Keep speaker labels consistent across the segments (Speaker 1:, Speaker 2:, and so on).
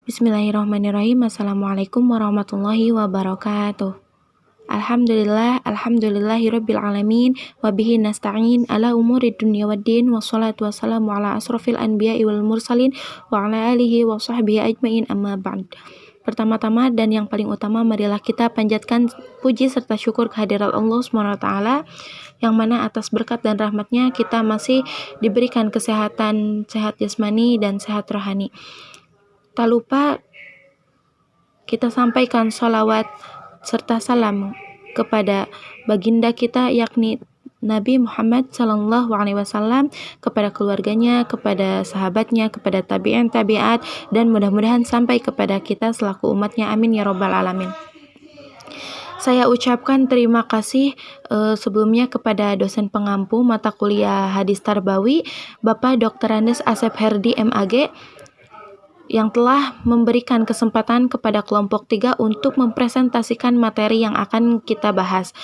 Speaker 1: Bismillahirrahmanirrahim. Assalamualaikum warahmatullahi wabarakatuh. Alhamdulillahirabbil alamin wa bihi nasta'in ala umurid dunya waddin wassalatu wassalamu ala asrofil anbiya'i wal mursalin wa ala alihi wa sahbihi ajmain amma ba'd. Pertama-tama dan yang paling utama, marilah kita panjatkan puji serta syukur kehadirat Allah SWT, yang mana atas berkat dan rahmatnya kita masih diberikan kesehatan, sehat jasmani dan sehat rohani. Tak lupa kita sampaikan sholawat serta salam kepada baginda kita, yakni Nabi Muhammad SAW, kepada keluarganya, kepada sahabatnya, kepada tabi'in tabi'at, dan mudah-mudahan sampai kepada kita selaku umatnya, amin ya robbal alamin. Saya ucapkan terima kasih sebelumnya kepada dosen pengampu mata kuliah Hadis Tarbawi, Bapak Dr. Andes Asep Herdi MAG, yang telah memberikan kesempatan kepada kelompok 3 untuk mempresentasikan materi yang akan kita bahas.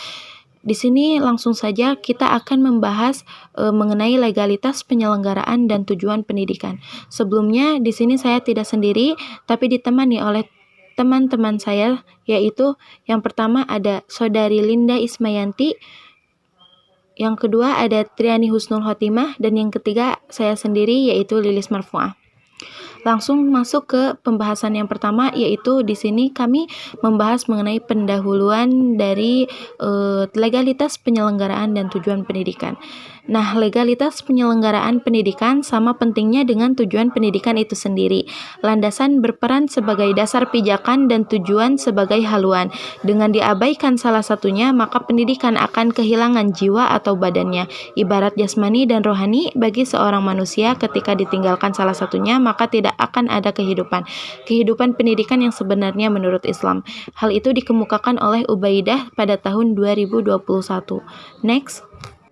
Speaker 1: Di sini langsung saja kita akan membahas mengenai legalitas penyelenggaraan dan tujuan pendidikan. Sebelumnya di sini saya tidak sendiri, tapi ditemani oleh teman-teman saya, yaitu yang pertama ada Saudari Linda Ismayanti, yang kedua ada Triani Husnul Khotimah, dan yang ketiga saya sendiri, yaitu Lilis Marfuah. Langsung masuk ke pembahasan yang pertama, yaitu di sini kami membahas mengenai pendahuluan dari legalitas penyelenggaraan dan tujuan pendidikan. Nah, legalitas penyelenggaraan pendidikan sama pentingnya dengan tujuan pendidikan itu sendiri. Landasan berperan sebagai dasar pijakan dan tujuan sebagai haluan. Dengan diabaikan salah satunya, maka pendidikan akan kehilangan jiwa atau badannya. Ibarat jasmani dan rohani bagi seorang manusia, ketika ditinggalkan salah satunya, maka tidak akan ada kehidupan. Kehidupan pendidikan yang sebenarnya menurut Islam. Hal itu dikemukakan oleh Ubaidah pada tahun 2021. Next.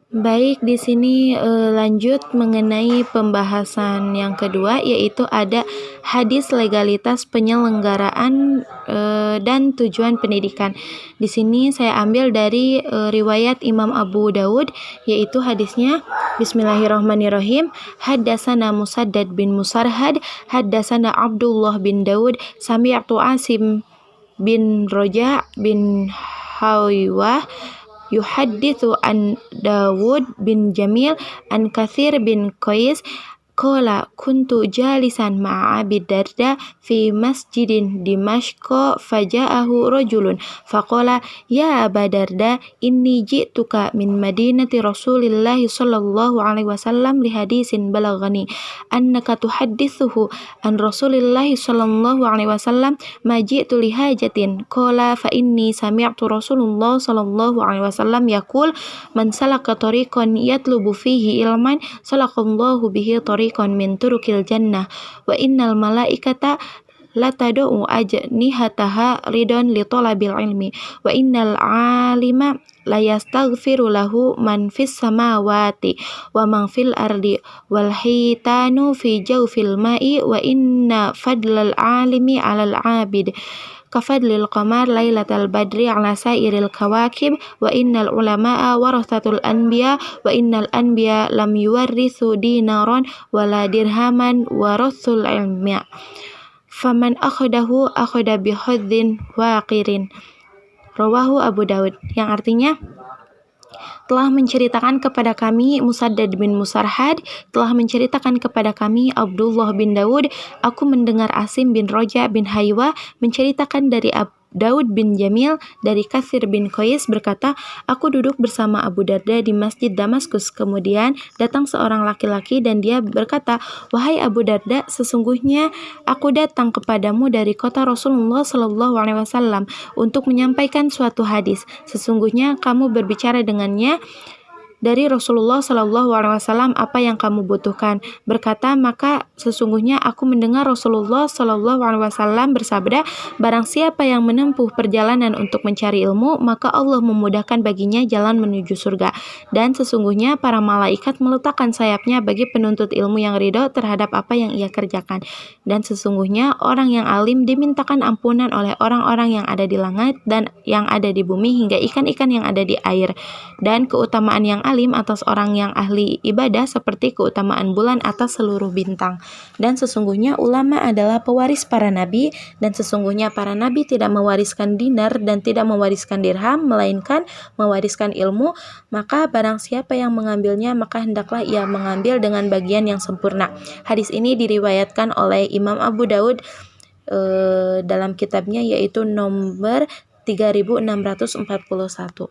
Speaker 1: Baik, di sini lanjut mengenai pembahasan yang kedua, yaitu ada hadis legalitas penyelenggaraan dan tujuan pendidikan. Di sini saya ambil dari riwayat Imam Abu Dawud, yaitu hadisnya Bismillahirrahmanirrahim. Haddasana Musaddad bin Musarhad, haddasana Abdullah bin Daud, sami'tu Asim bin Roja bin Hawiwah yuhaddithu an Dawud bin Jamil an Kathir bin Qais qala kuntu jalisan ma'a Abi Darda fi masjidin Dimashq faja'ahu rajulun faqala ya Aba Darda inni ji'tuka min madinati Rasulillah sallallahu alaihi wasallam li hadisin balaghani annaka tuhaddithuhu an Rasulillah sallallahu alaihi wasallam ma ji'tu li hajatin qala fa inni sami'tu Rasulullah sallallahu alaihi wasallam yaqul man salaka tariqan yatlubu fihi ilman salakallahu bihi tariqan min turukil jannah wa innal malaikata latad'u ajnihataha ridon li talabil ilmi wa innal alima la yastaghfiru lahu man fis samawati wa man fil ardi wal hitanu fi jawfil ma'i wa inna fadlal alimi 'alal 'abid kafadlil qamar lailatal badri ala sairil kawakib wa innal ulama'a warathatul anbiya wa innal anbiya lam yuwarrithu dinaran wala dirhaman warathul ilma faman akhadahu akhada bihadzin waqirin. Rawahu Abu Daud, yang artinya telah menceritakan kepada kami Musaddad bin Musarhad, telah menceritakan kepada kami Abdullah bin Daud, aku mendengar Asim bin Roja bin Haywa menceritakan dari Daud bin Jamil dari Kathir bin Qais berkata, aku duduk bersama Abu Darda di Masjid Damaskus. Kemudian datang seorang laki-laki dan dia berkata, wahai Abu Darda, sesungguhnya aku datang kepadamu dari kota Rasulullah sallallahu alaihi wasallam untuk menyampaikan suatu hadis. Sesungguhnya kamu berbicara dengannya dari Rasulullah Sallallahu Alaihi Wasallam apa yang kamu butuhkan. Berkata, maka sesungguhnya aku mendengar Rasulullah Sallallahu Alaihi Wasallam bersabda, barang siapa yang menempuh perjalanan untuk mencari ilmu, maka Allah memudahkan baginya jalan menuju surga. Dan sesungguhnya para malaikat meletakkan sayapnya bagi penuntut ilmu yang ridho terhadap apa yang ia kerjakan. Dan sesungguhnya orang yang alim dimintakan ampunan oleh orang-orang yang ada di langit dan yang ada di bumi hingga ikan-ikan yang ada di air. Dan keutamaan yang alim alim atas orang yang ahli ibadah seperti keutamaan bulan atas seluruh bintang. Dan sesungguhnya ulama adalah pewaris para nabi, dan sesungguhnya para nabi tidak mewariskan dinar dan tidak mewariskan dirham, melainkan mewariskan ilmu. Maka barang siapa yang mengambilnya, maka hendaklah ia mengambil dengan bagian yang sempurna. Hadis ini diriwayatkan oleh Imam Abu Daud dalam kitabnya, yaitu nomor 3641.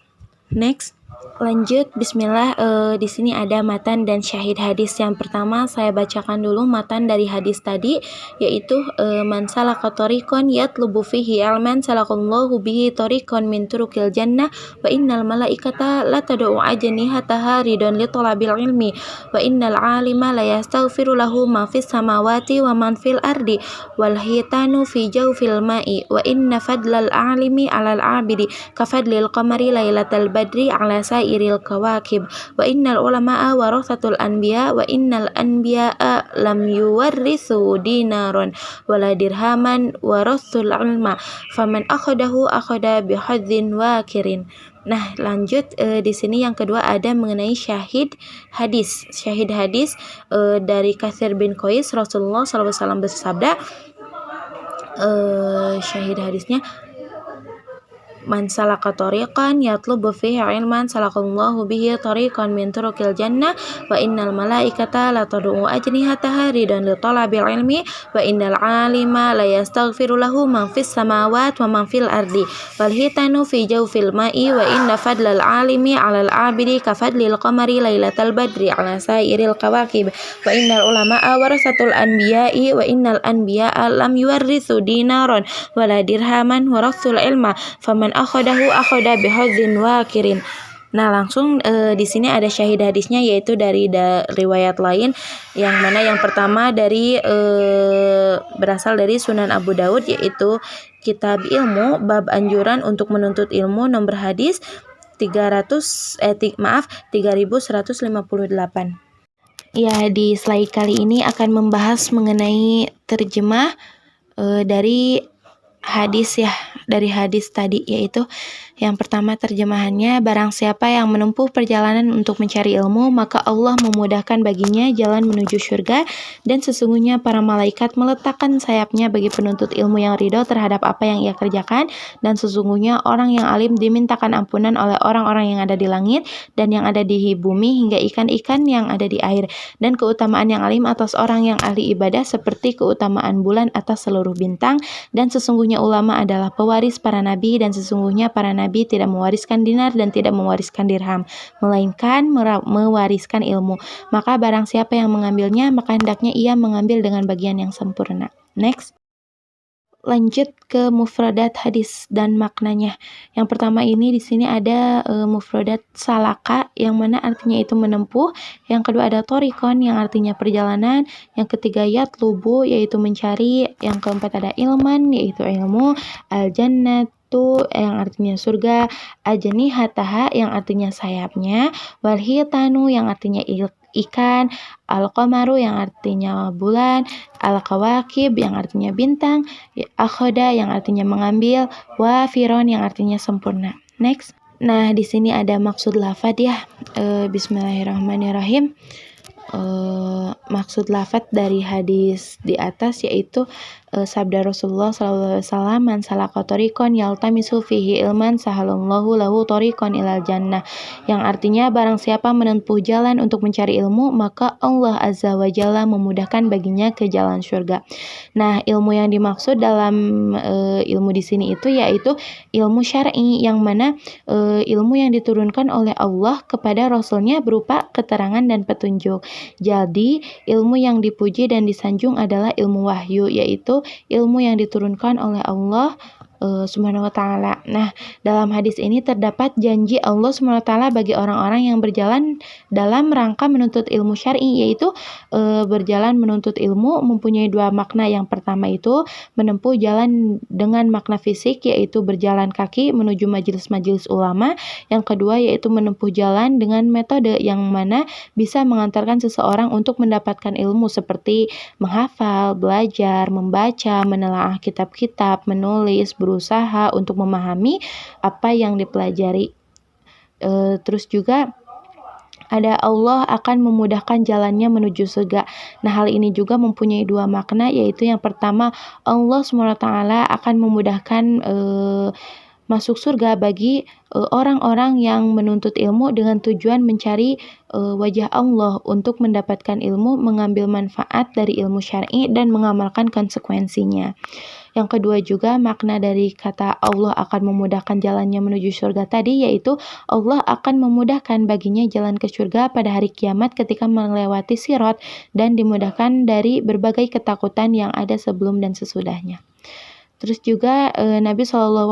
Speaker 1: Next, lanjut. Bismillah. Di sini ada matan dan syahid hadis. Yang pertama saya bacakan dulu matan dari hadis tadi, yaitu man salaka tariqan yatlubu fihi ilman salakallahu bihi tariqan min turuqil jannah wa innal malaikata la tad'u ajnihataha ridon li talabil ilmi wa innal alima la yastaghfiru lahu ma fis samawati wa man fil ardi wal hitanu fi jawfil ma'i wa inna fadlal alimi 'alal 'abidi kafadlil qamari lailatal badri 'ala sairil kawakib wa innal ulama'a warathatul anbiya wa innal anbiya'a lam yuwarrisu dinaron wala dirhaman warathul ilma faman akhadahu akhada bihadzin wakirin. Nah, lanjut di sini yang kedua ada mengenai syahid hadis. Syahid hadis dari Katsir bin Qais, Rasulullah SAW bersabda, syahid hadisnya, man salaka tariqan yatlubu fihi ilman salakallahu bihi tariqan min turuqil jannah wa innal malaikata la tad'u ajnihataha ridan li talabil ilmi wa innal alima la yastaghfiru lahu man fis samawati wa man fil ardi wal hitanu fi jawfil ma'i wa inna fadlal alimi 'alal 'abidi ka fadlil qamari lailatal badri 'ala sairil kawakib wa innal ulama'a warasatul anbiya'i wa innal anbiya'a lam yuwarrithu dinaron wala dirhaman warathul ilma faman akhadahu akhada bihadzin wakirin. Nah, langsung di sini ada syahid hadisnya, yaitu dari riwayat lain, yang mana yang pertama dari berasal dari Sunan Abu Daud, yaitu Kitab Ilmu bab anjuran untuk menuntut ilmu, nomor hadis 3158. Ya, di slide kali ini akan membahas mengenai terjemah dari hadis ya, dari hadis tadi, yaitu yang pertama terjemahannya, barang siapa yang menempuh perjalanan untuk mencari ilmu, maka Allah memudahkan baginya jalan menuju surga, dan sesungguhnya para malaikat meletakkan sayapnya bagi penuntut ilmu yang ridho terhadap apa yang ia kerjakan, dan sesungguhnya orang yang alim dimintakan ampunan oleh orang-orang yang ada di langit dan yang ada di bumi hingga ikan-ikan yang ada di air, dan keutamaan yang alim atas orang yang ahli ibadah seperti keutamaan bulan atas seluruh bintang, dan sesungguhnya ulama adalah pewaris para nabi, dan sesungguhnya para nabi tidak mewariskan dinar dan tidak mewariskan dirham, melainkan mewariskan ilmu. Maka barang siapa yang mengambilnya, maka hendaknya ia mengambil dengan bagian yang sempurna. Next, lanjut ke mufradat hadis dan maknanya. Yang pertama ini di sini ada mufradat salaka, yang mana artinya itu menempuh. Yang kedua ada torikon, yang artinya perjalanan. Yang ketiga yatlubu, yaitu mencari. Yang keempat ada ilman, yaitu ilmu. Al-jannat, yang artinya surga. Ajnihataha, yang artinya sayapnya. Walhitanu, yang artinya ikan. Al-qamaru, yang artinya bulan. Al-kawakib, yang artinya bintang. Akhoda, yang artinya mengambil. Wafiron, yang artinya sempurna. Next. Nah, di sini ada maksud lafadz ya. Bismillahirrahmanirrahim. Maksud lafadz dari hadis di atas, yaitu sabda Rasulullah SAW, man salaka tariqan yaltamisu fihi ilman sahalallahu lahu tariqan ilal jannah, yang artinya barang siapa menempuh jalan untuk mencari ilmu, maka Allah Azza wa Jalla memudahkan baginya ke jalan surga. Nah, ilmu yang dimaksud dalam ilmu di sini itu yaitu ilmu syar'i, yang mana ilmu yang diturunkan oleh Allah kepada Rasulnya berupa keterangan dan petunjuk. Jadi ilmu yang dipuji dan disanjung adalah ilmu wahyu, yaitu ilmu yang diturunkan oleh Allah Subhanahu wa ta'ala. Nah, dalam hadis ini terdapat janji Allah Subhanahu wa ta'ala bagi orang-orang yang berjalan dalam rangka menuntut ilmu syar'i, yaitu berjalan menuntut ilmu mempunyai dua makna. Yang pertama itu menempuh jalan dengan makna fisik, yaitu berjalan kaki menuju majelis-majelis ulama. Yang kedua yaitu menempuh jalan dengan metode yang mana bisa mengantarkan seseorang untuk mendapatkan ilmu, seperti menghafal, belajar, membaca, menelaah kitab-kitab, menulis, berusaha untuk memahami apa yang dipelajari. Terus juga ada Allah akan memudahkan jalannya menuju surga. Nah, hal ini juga mempunyai dua makna, yaitu yang pertama, Allah SWT akan memudahkan masuk surga bagi orang-orang yang menuntut ilmu dengan tujuan mencari wajah Allah untuk mendapatkan ilmu, mengambil manfaat dari ilmu syar'i dan mengamalkan konsekuensinya. Yang kedua juga makna dari kata Allah akan memudahkan jalannya menuju surga tadi, yaitu Allah akan memudahkan baginya jalan ke surga pada hari kiamat ketika melewati sirat dan dimudahkan dari berbagai ketakutan yang ada sebelum dan sesudahnya. Terus juga Nabi SAW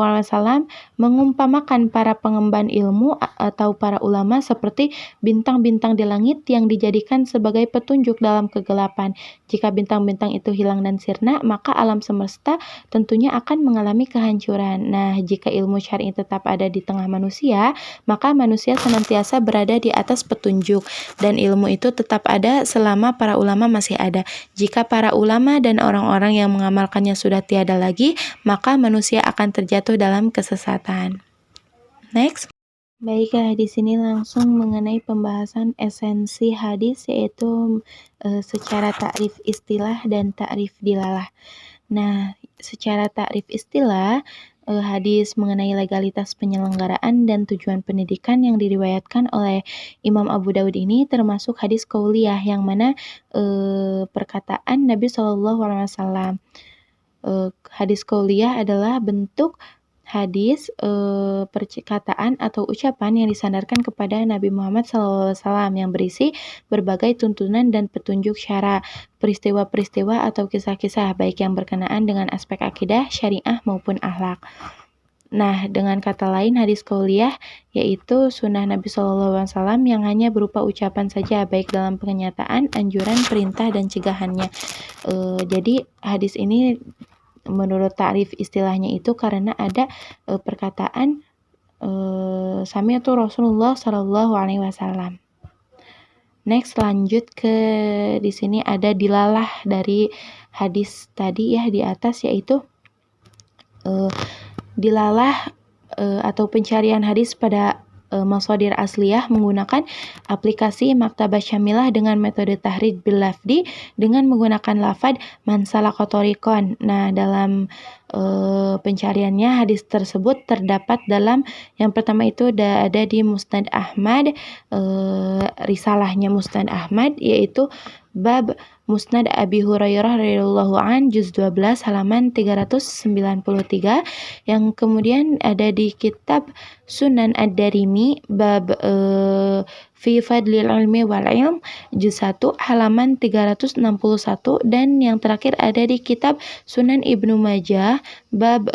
Speaker 1: mengumpamakan para pengemban ilmu atau para ulama seperti bintang-bintang di langit yang dijadikan sebagai petunjuk dalam kegelapan. Jika bintang-bintang itu hilang dan sirna, maka alam semesta tentunya akan mengalami kehancuran. Nah, jika ilmu syar'i tetap ada di tengah manusia, maka manusia senantiasa berada di atas petunjuk, dan ilmu itu tetap ada selama para ulama masih ada. Jika para ulama dan orang-orang yang mengamalkannya sudah tiada lagi, maka manusia akan terjatuh dalam kesesatan. Next. Baiklah, di sini langsung mengenai pembahasan esensi hadis, yaitu secara takrif istilah dan takrif dilalah. Nah, secara takrif istilah, hadis mengenai legalitas penyelenggaraan dan tujuan pendidikan yang diriwayatkan oleh Imam Abu Daud ini termasuk hadis qauliyah, yang mana perkataan Nabi SAW. Hadis qauliyah adalah bentuk hadis perkataan atau ucapan yang disandarkan kepada Nabi Muhammad SAW yang berisi berbagai tuntunan dan petunjuk syara, peristiwa-peristiwa atau kisah-kisah baik yang berkenaan dengan aspek akidah, syariah maupun akhlak. Nah, dengan kata lain, hadis qauliyah yaitu sunnah Nabi SAW yang hanya berupa ucapan saja, baik dalam kenyataan, anjuran, perintah, dan cegahannya. Jadi hadis ini menurut takrif istilahnya itu karena ada perkataan sami'tu Rasulullah SAW. Next, lanjut ke di sini ada dilalah dari hadis tadi ya di atas, yaitu dilalah atau pencarian hadis pada masadir asliyah menggunakan aplikasi Maktabah Syamilah dengan metode tahrij bil lafdi dengan menggunakan lafad man salaka thoriqan. Nah, dalam pencariannya hadis tersebut terdapat dalam yang pertama itu ada di Musnad Ahmad, risalahnya Musnad Ahmad, yaitu bab Musnad Abi Hurairah radhiyallahu an juz 12 halaman 393, yang kemudian ada di kitab Sunan Ad-Darimi bab fi fadlil ilmi wal ilm juz 1 halaman 361, dan yang terakhir ada di kitab Sunan Ibnu Majah bab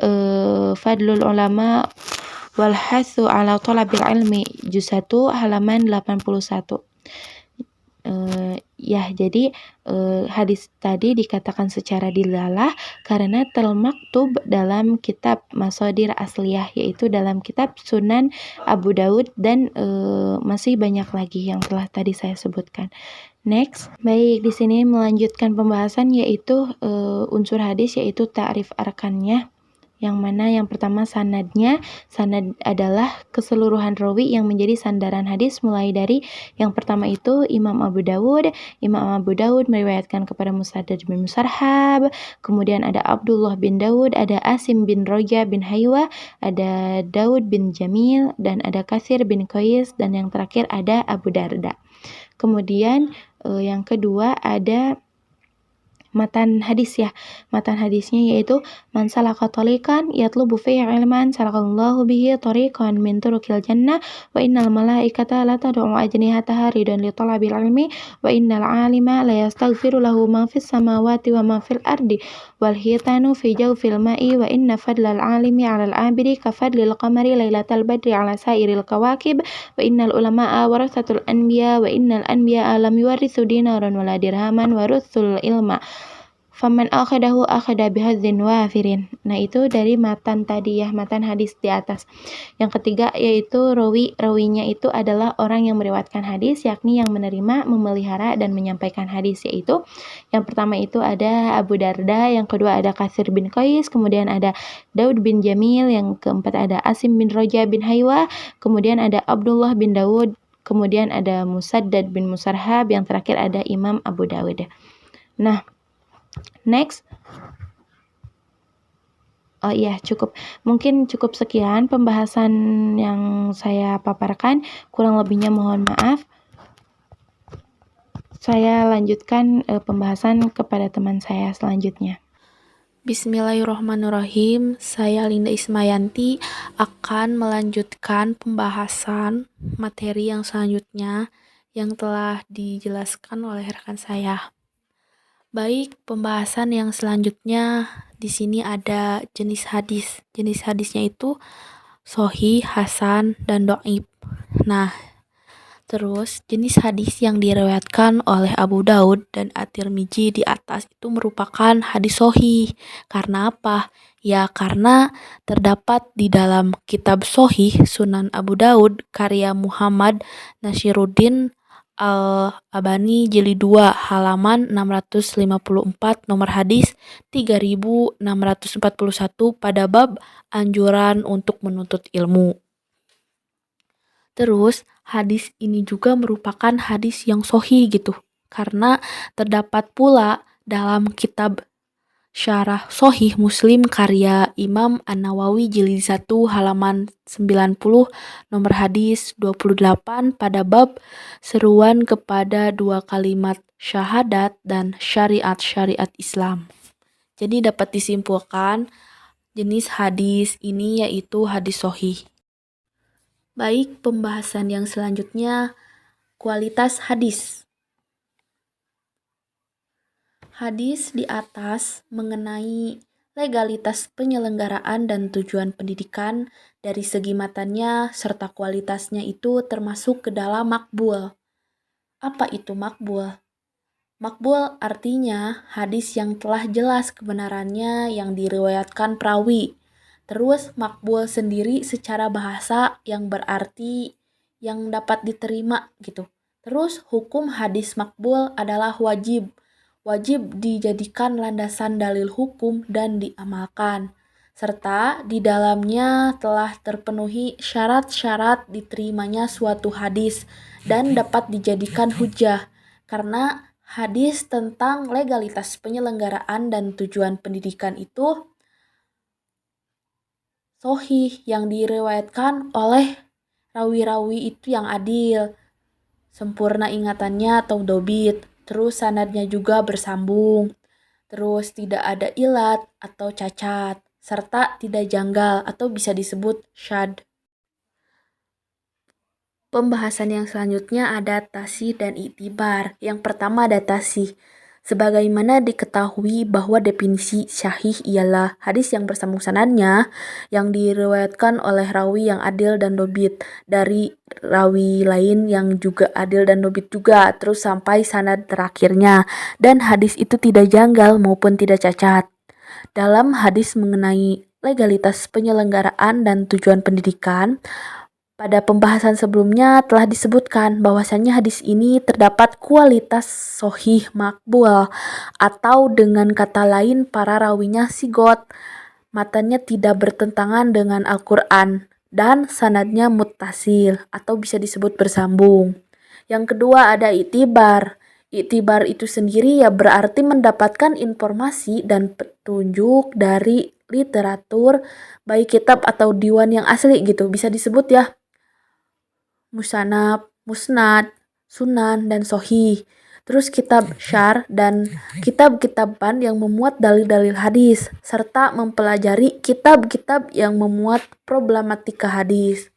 Speaker 1: fadlul ulama wal hathu ala talabil ilmi juz 1 halaman 81. Jadi hadis tadi dikatakan secara dilalah karena termaktub dalam kitab masadir asliyah, yaitu dalam kitab Sunan Abu Daud, dan masih banyak lagi yang telah tadi saya sebutkan. Next, baik, di sini melanjutkan pembahasan yaitu unsur hadis, yaitu ta'rif arkannya, yang mana yang pertama sanadnya. Sanad adalah keseluruhan rawi yang menjadi sandaran hadis, mulai dari yang pertama itu Imam Abu Daud. Imam Abu Daud meriwayatkan kepada Musaddad bin Musarhab, kemudian ada Abdullah bin Daud, ada Asim bin Roja bin Haywa, ada Daud bin Jamil, dan ada Katsir bin Qais, dan yang terakhir ada Abu Darda. Kemudian yang kedua ada matan hadis ya. Matan hadisnya yaitu man salaka tariqan yatlubu fihi ilman salakallahu bihi tariqan min turukil jannah wa innal malaikata la tad'u ajnihataha ridan li talabil ilmi wa innal alima la yastaghfiru lahu ma fis samawati wa ma fil ardi wal hitanu fi jawfil ma'i wa inna fadlal alimi 'alal 'abidi ka fadlil qamari lailatal badri 'ala sairil kawakib wa innal ulama'a warathatul anbiya wa innal anbiya'a lam yuwarithu dinaran wala dirhaman waruthul ilma faman akhadahu akhada bihadzin wafirin. Nah, itu dari matan tadi ya, matan hadis di atas. Yang ketiga yaitu rawinya itu adalah orang yang meriwayatkan hadis, yakni yang menerima, memelihara, dan menyampaikan hadis, yaitu yang pertama itu ada Abu Darda, yang kedua ada Katsir bin Qais, kemudian ada Daud bin Jamil, yang keempat ada Asim bin Roja bin Haywa, kemudian ada Abdullah bin Daud, kemudian ada Musaddad bin Musarhab, yang terakhir ada Imam Abu Dawud. Nah, next. Oh iya, mungkin cukup sekian pembahasan yang saya paparkan, kurang lebihnya mohon maaf. Saya lanjutkan pembahasan kepada teman saya selanjutnya.
Speaker 2: Bismillahirrahmanirrahim, saya Linda Ismayanti akan melanjutkan pembahasan materi yang selanjutnya yang telah dijelaskan oleh rekan saya. Baik, pembahasan yang selanjutnya di sini ada jenis hadis. Jenis hadisnya itu Sahih, Hasan, dan Dhaif. Nah, terus jenis hadis yang diriwayatkan oleh Abu Daud dan At-Tirmidzi di atas itu merupakan hadis sahih. Karena apa? Ya karena terdapat di dalam kitab Sahih Sunan Abu Daud karya Muhammad Nasiruddin Al-Albani jilid 2 halaman 654 nomor hadis 3641 pada bab anjuran untuk menuntut ilmu. Terus hadis ini juga merupakan hadis yang sahih gitu, karena terdapat pula dalam kitab Syarah Sahih Muslim karya Imam An-Nawawi jilid 1 halaman 90 nomor hadis 28 pada bab seruan kepada 2 kalimat syahadat dan syariat-syariat Islam. Jadi dapat disimpulkan jenis hadis ini yaitu hadis sahih. Baik, pembahasan yang selanjutnya kualitas hadis. Hadis di atas mengenai legalitas penyelenggaraan dan tujuan pendidikan dari segi matanya serta kualitasnya itu termasuk ke dalam makbul. Apa itu makbul? Makbul artinya hadis yang telah jelas kebenarannya yang diriwayatkan perawi. Terus makbul sendiri secara bahasa yang berarti yang dapat diterima gitu. Terus hukum hadis makbul adalah wajib dijadikan landasan dalil hukum dan diamalkan, serta di dalamnya telah terpenuhi syarat-syarat diterimanya suatu hadis dan dapat dijadikan hujjah, karena hadis tentang legalitas penyelenggaraan dan tujuan pendidikan itu sahih yang diriwayatkan oleh rawi-rawi itu yang adil, sempurna ingatannya atau dobit, terus sanadnya juga bersambung, terus tidak ada ilat atau cacat, serta tidak janggal atau bisa disebut syadz. Pembahasan yang selanjutnya ada tasih dan iktibar. Yang pertama ada tasih. Sebagaimana diketahui bahwa definisi syahih ialah hadis yang bersambung sanadnya yang diriwayatkan oleh rawi yang adil dan dobit dari rawi lain yang juga adil dan dobit juga, terus sampai sanad terakhirnya, dan hadis itu tidak janggal maupun tidak cacat. Dalam hadis mengenai legalitas penyelenggaraan dan tujuan pendidikan, pada pembahasan sebelumnya telah disebutkan bahwasannya hadis ini terdapat kualitas sahih makbul, atau dengan kata lain para rawinya sigot, matanya tidak bertentangan dengan Al-Quran, dan sanadnya muttasil atau bisa disebut bersambung. Yang kedua ada iktibar. Iktibar itu sendiri ya berarti mendapatkan informasi dan petunjuk dari literatur, baik kitab atau diwan yang asli gitu, bisa disebut ya Musanab, Musnad, Sunan, dan Sohih. Terus kitab syar dan kitab-kitaban yang memuat dalil-dalil hadis, serta mempelajari kitab-kitab yang memuat problematika hadis.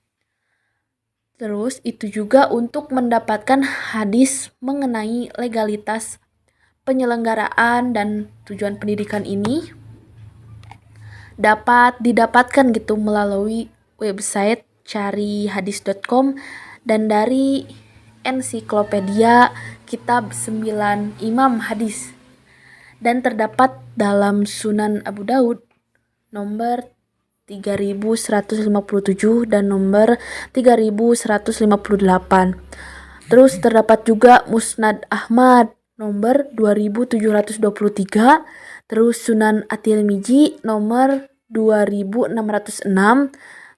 Speaker 2: Terus itu juga untuk mendapatkan hadis mengenai legalitas penyelenggaraan dan tujuan pendidikan ini dapat didapatkan gitu melalui website carihadis.com dan dari ensiklopedia kitab 9 Imam Hadis, dan terdapat dalam Sunan Abu Daud nomor 3157 dan nomor 3158. Terus terdapat juga Musnad Ahmad nomor 2723, terus Sunan At-Tirmidzi nomor 2606,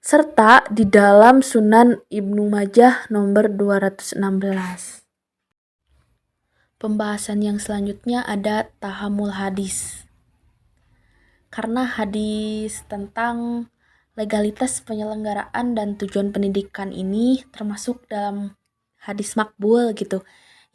Speaker 2: serta di dalam Sunan Ibnu Majah nomor 216. Pembahasan yang selanjutnya ada tahamul hadis. Karena hadis tentang legalitas penyelenggaraan dan tujuan pendidikan ini termasuk dalam hadis makbul gitu,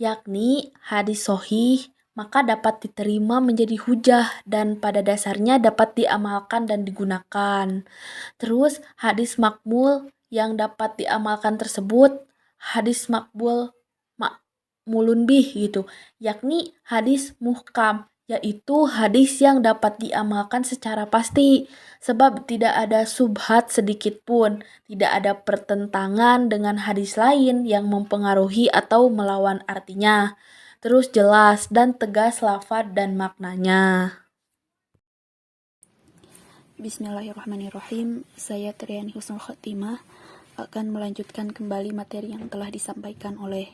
Speaker 2: yakni hadis sahih, maka dapat diterima menjadi hujah dan pada dasarnya dapat diamalkan dan digunakan. Terus hadis makbul yang dapat diamalkan tersebut hadis makbul makmulun bih gitu, yakni hadis muhkam, yaitu hadis yang dapat diamalkan secara pasti sebab tidak ada subhat sedikit pun, tidak ada pertentangan dengan hadis lain yang mempengaruhi atau melawan artinya. Terus jelas dan tegas lafaz dan maknanya.
Speaker 3: Bismillahirrahmanirrahim. Saya Triani Husnul Khotimah akan melanjutkan kembali materi yang telah disampaikan oleh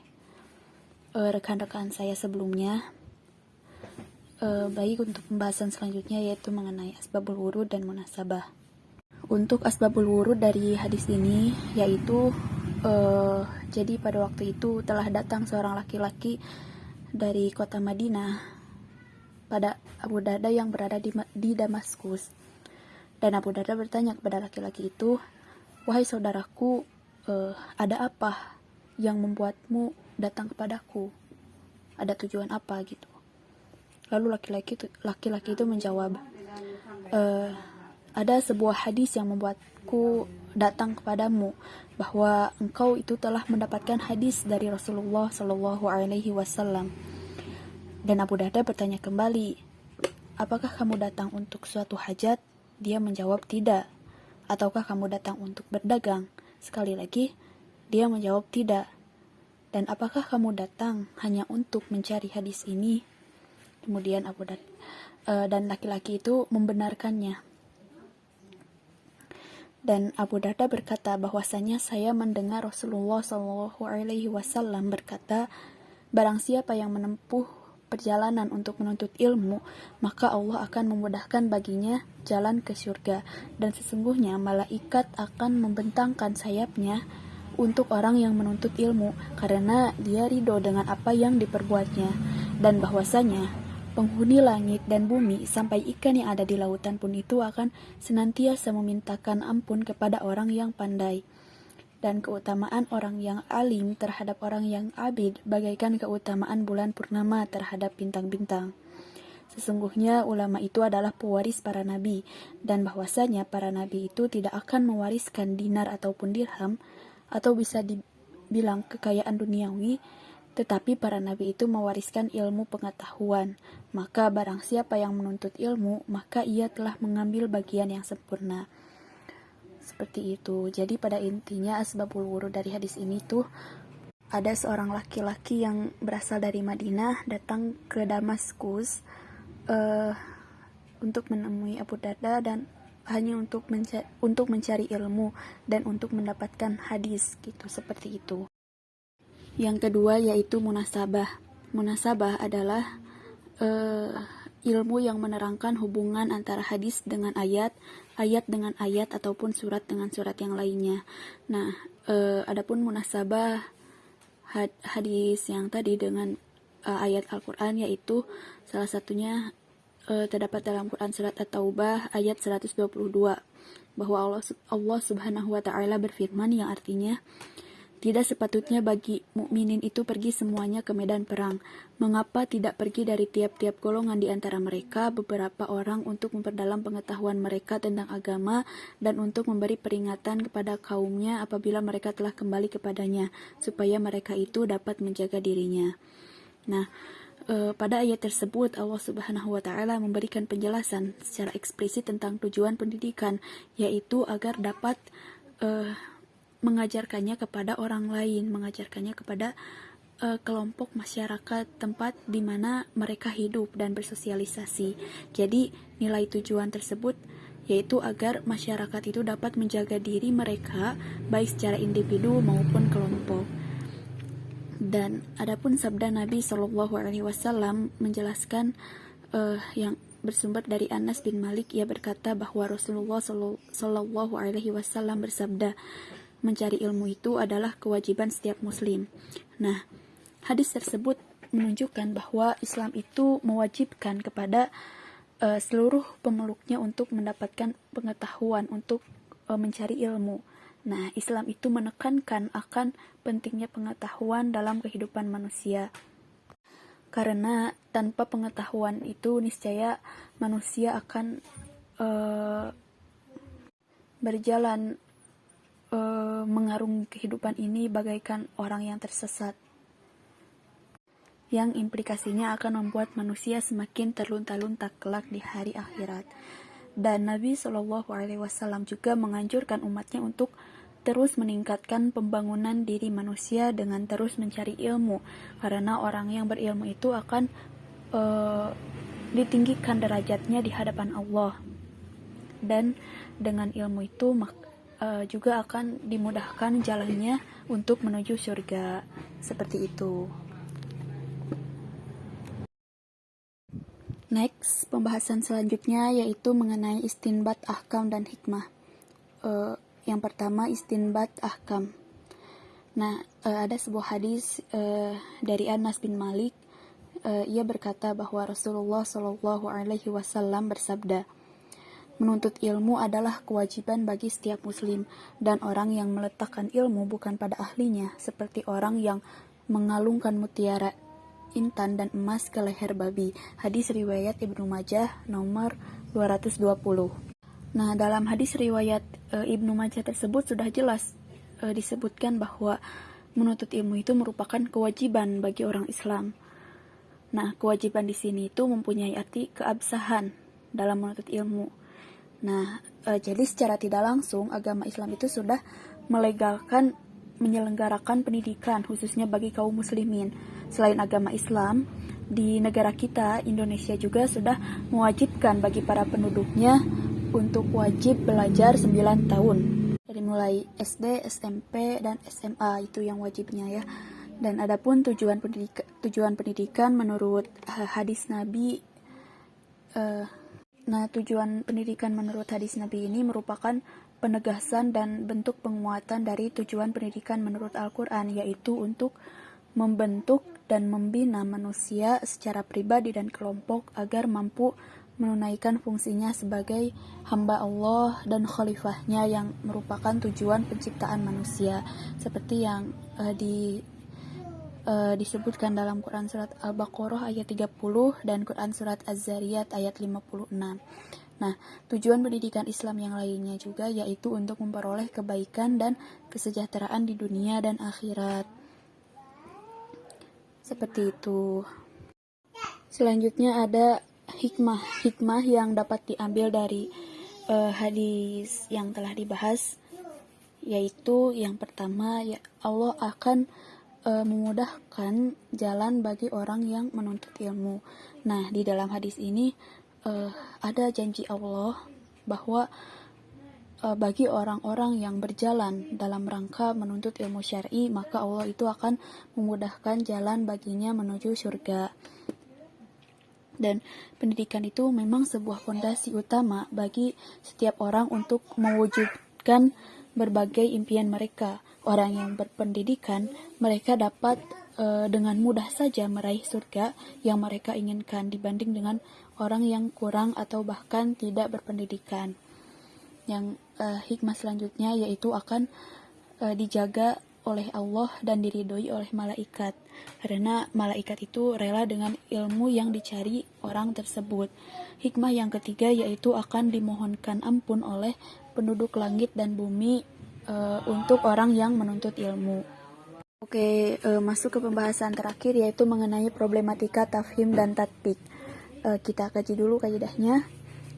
Speaker 3: rekan-rekan saya sebelumnya. Baik, untuk pembahasan selanjutnya yaitu mengenai asbabul wurud dan munasabah. Untuk asbabul wurud dari hadis ini yaitu jadi pada waktu itu telah datang seorang laki-laki dari kota Madinah pada Abu Darda yang berada di Damaskus. Dan Abu Darda bertanya kepada laki-laki itu, "Wahai saudaraku, ada apa yang membuatmu datang kepadaku? Ada tujuan apa?" gitu. Lalu laki-laki itu menjawab, "Ada sebuah hadis yang membuatku datang kepadamu, bahwa engkau itu telah mendapatkan hadis dari Rasulullah Shallallahu Alaihi Wasallam." Dan Abu Darda bertanya kembali, "Apakah kamu datang untuk suatu hajat?" Dia menjawab, "Tidak." "Ataukah kamu datang untuk berdagang?" Sekali lagi, dia menjawab, "Tidak." "Dan apakah kamu datang hanya untuk mencari hadis ini?" Kemudian dan laki-laki itu membenarkannya. Dan Abu Darda berkata bahwasanya saya mendengar Rasulullah Shallallahu Alaihi Wasallam berkata, "Barang siapa yang menempuh perjalanan untuk menuntut ilmu, maka Allah akan memudahkan baginya jalan ke surga, dan sesungguhnya malaikat akan membentangkan sayapnya untuk orang yang menuntut ilmu karena dia ridho dengan apa yang diperbuatnya, dan bahwasanya penghuni langit dan bumi sampai ikan yang ada di lautan pun itu akan senantiasa memintakan ampun kepada orang yang pandai. Dan keutamaan orang yang alim terhadap orang yang abid bagaikan keutamaan bulan purnama terhadap bintang-bintang. Sesungguhnya ulama itu adalah pewaris para nabi, dan bahwasanya para nabi itu tidak akan mewariskan dinar ataupun dirham, atau bisa dibilang kekayaan duniawi, tetapi para nabi itu mewariskan ilmu pengetahuan. Maka barang siapa yang menuntut ilmu, maka ia telah mengambil bagian yang sempurna." Seperti itu. Jadi pada intinya asbabul wurud dari hadis ini tuh ada seorang laki-laki yang berasal dari Madinah datang ke Damaskus untuk menemui Abu Darda dan hanya untuk mencari ilmu dan untuk mendapatkan hadis gitu, seperti itu. Yang kedua yaitu munasabah. Munasabah adalah ilmu yang menerangkan hubungan antara hadis dengan ayat, ayat dengan ayat, ataupun surat dengan surat yang lainnya. Nah, adapun munasabah hadis yang tadi dengan ayat Al-Quran, yaitu salah satunya terdapat dalam Quran surat At-Taubah ayat 122, bahwa Allah Subhanahu wa Ta'ala berfirman yang artinya, "Tidak sepatutnya bagi mukminin itu pergi semuanya ke medan perang. Mengapa tidak pergi dari tiap-tiap golongan di antara mereka beberapa orang untuk memperdalam pengetahuan mereka tentang agama dan untuk memberi peringatan kepada kaumnya apabila mereka telah kembali kepadanya, supaya mereka itu dapat menjaga dirinya." Nah, pada ayat tersebut Allah Subhanahu wa Ta'ala memberikan penjelasan secara eksplisit tentang tujuan pendidikan, yaitu agar dapat mengajarkannya kepada orang lain, mengajarkannya kepada kelompok masyarakat tempat di mana mereka hidup dan bersosialisasi. Jadi nilai tujuan tersebut yaitu agar masyarakat itu dapat menjaga diri mereka baik secara individu maupun kelompok. Dan adapun sabda Nabi Shallallahu Alaihi Wasallam menjelaskan yang bersumber dari Anas bin Malik. Ia berkata bahwa Rasulullah Shallallahu Alaihi Wasallam bersabda, mencari ilmu itu adalah kewajiban setiap muslim. Nah, hadis tersebut menunjukkan bahwa Islam itu mewajibkan kepada seluruh pemeluknya untuk mendapatkan pengetahuan, untuk mencari ilmu. Nah, Islam itu menekankan akan pentingnya pengetahuan dalam kehidupan manusia. Karena tanpa pengetahuan itu niscaya manusia akan berjalan mengarungi kehidupan ini bagaikan orang yang tersesat, yang implikasinya akan membuat manusia semakin terlunta-lunta kelak di hari akhirat. Dan Nabi Shallallahu Alaihi Wasallam juga menganjurkan umatnya untuk terus meningkatkan pembangunan diri manusia dengan terus mencari ilmu, karena orang yang berilmu itu akan ditinggikan derajatnya di hadapan Allah, dan dengan ilmu itu juga akan dimudahkan jalannya untuk menuju surga. Seperti itu. Next, pembahasan selanjutnya yaitu mengenai istinbat ahkam dan hikmah. Yang pertama, istinbat ahkam. Nah, ada sebuah hadis dari Anas bin Malik. Ia berkata bahwa Rasulullah Shallallahu Alaihi Wasallam bersabda, menuntut ilmu adalah kewajiban bagi setiap muslim, dan orang yang meletakkan ilmu bukan pada ahlinya, seperti orang yang mengalungkan mutiara, intan, dan emas ke leher babi. Hadis riwayat Ibnu Majah nomor 220. Nah, dalam hadis riwayat Ibnu Majah tersebut sudah jelas disebutkan bahwa menuntut ilmu itu merupakan kewajiban bagi orang Islam. Nah, kewajiban di sini itu mempunyai arti keabsahan dalam menuntut ilmu. Nah, jadi secara tidak langsung agama Islam itu sudah melegalkan menyelenggarakan pendidikan khususnya bagi kaum muslimin. Selain agama Islam, di negara kita, Indonesia juga sudah mewajibkan bagi para penduduknya untuk wajib belajar 9 tahun. Dari mulai SD, SMP, dan SMA itu yang wajibnya ya. Dan adapun tujuan pendidikan menurut hadis Nabi, tujuan pendidikan menurut hadis Nabi ini merupakan penegasan dan bentuk penguatan dari tujuan pendidikan menurut Al-Quran, yaitu untuk membentuk dan membina manusia secara pribadi dan kelompok agar mampu menunaikan fungsinya sebagai hamba Allah dan khalifahnya yang merupakan tujuan penciptaan manusia, seperti yang disebutkan dalam Quran Surat Al-Baqarah ayat 30 dan Quran Surat Az-Zariyat ayat 56. Nah, tujuan pendidikan Islam yang lainnya juga yaitu untuk memperoleh kebaikan dan kesejahteraan di dunia dan akhirat. Seperti itu. Selanjutnya ada hikmah yang dapat diambil dari hadis yang telah dibahas, yaitu yang pertama, ya Allah akan memudahkan jalan bagi orang yang menuntut ilmu. Nah, di dalam hadis ini ada janji Allah bahwa bagi orang-orang yang berjalan dalam rangka menuntut ilmu syar'i, maka Allah itu akan memudahkan jalan baginya menuju surga. Dan pendidikan itu memang sebuah fondasi utama bagi setiap orang untuk mewujudkan berbagai impian mereka. Orang yang berpendidikan, mereka dapat dengan mudah saja meraih surga yang mereka inginkan dibanding dengan orang yang kurang atau bahkan tidak berpendidikan. Yang hikmah selanjutnya yaitu akan dijaga oleh Allah dan diridhoi oleh malaikat, karena malaikat itu rela dengan ilmu yang dicari orang tersebut. Hikmah yang ketiga yaitu akan dimohonkan ampun oleh penduduk langit dan bumi untuk orang yang menuntut ilmu. Oke, masuk ke pembahasan terakhir yaitu mengenai problematika tafhim dan tatbik. Kita kaji dulu kaidahnya.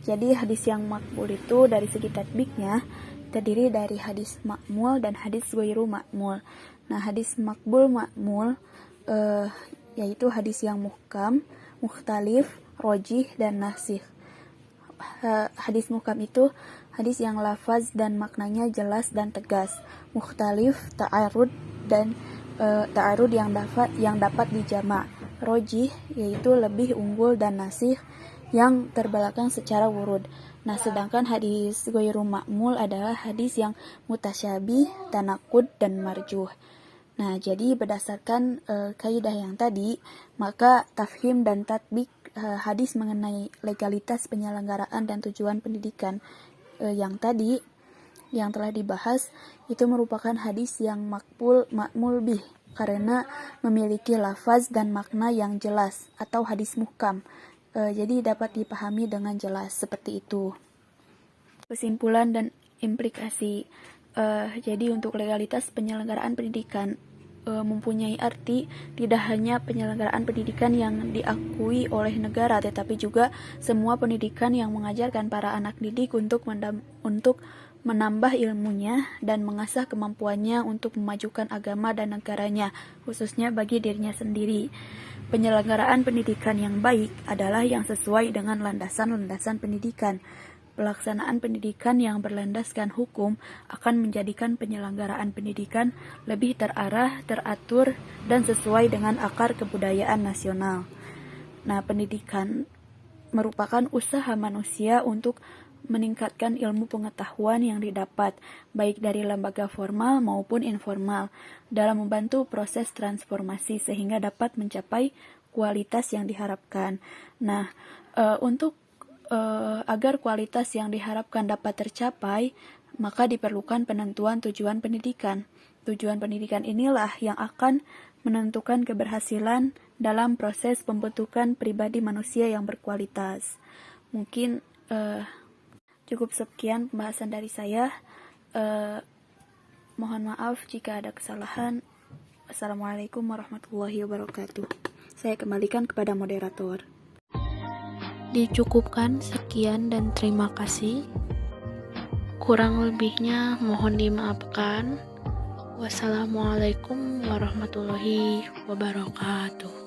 Speaker 3: Jadi hadis yang makbul itu dari segi tatbiknya terdiri dari hadis makmul dan hadis ghairu makmul. Nah, hadis makbul yaitu hadis yang muhkam, mukhtalif, rojih, dan nasikh. Hadis muhkam itu hadis yang lafaz dan maknanya jelas dan tegas. Mukhtalif, ta'arud yang dapat dijamak. Rojih yaitu lebih unggul, dan nasikh yang terbelakang secara wurud. Nah, sedangkan hadis ghairu ma'mul adalah hadis yang mutasyabih, tanakud, dan marjuh. Nah, jadi berdasarkan kaidah yang tadi, maka tafhim dan tatbik hadis mengenai legalitas penyelenggaraan dan tujuan pendidikan yang tadi yang telah dibahas itu merupakan hadis yang makmul bih karena memiliki lafaz dan makna yang jelas atau hadis muhkam. Jadi dapat dipahami dengan jelas seperti itu. Kesimpulan dan implikasi. Jadi untuk legalitas penyelenggaraan pendidikan mempunyai arti tidak hanya penyelenggaraan pendidikan yang diakui oleh negara, tetapi juga semua pendidikan yang mengajarkan para anak didik untuk menambah ilmunya dan mengasah kemampuannya untuk memajukan agama dan negaranya, khususnya bagi dirinya sendiri. Penyelenggaraan pendidikan yang baik adalah yang sesuai dengan landasan-landasan pendidikan. Pelaksanaan pendidikan yang berlandaskan hukum akan menjadikan penyelenggaraan pendidikan lebih terarah, teratur, dan sesuai dengan akar kebudayaan nasional. Nah, pendidikan merupakan usaha manusia untuk meningkatkan ilmu pengetahuan yang didapat, baik dari lembaga formal maupun informal, dalam membantu proses transformasi sehingga dapat mencapai kualitas yang diharapkan. Nah, agar kualitas yang diharapkan dapat tercapai, maka diperlukan penentuan tujuan pendidikan. Tujuan pendidikan inilah yang akan menentukan keberhasilan dalam proses pembentukan pribadi manusia yang berkualitas. Mungkin cukup sekian pembahasan dari saya. Mohon maaf jika ada kesalahan. Assalamualaikum warahmatullahi wabarakatuh. Saya kembalikan kepada moderator.
Speaker 4: Dicukupkan sekian dan terima kasih. Kurang lebihnya mohon dimaafkan. Wassalamualaikum warahmatullahi wabarakatuh.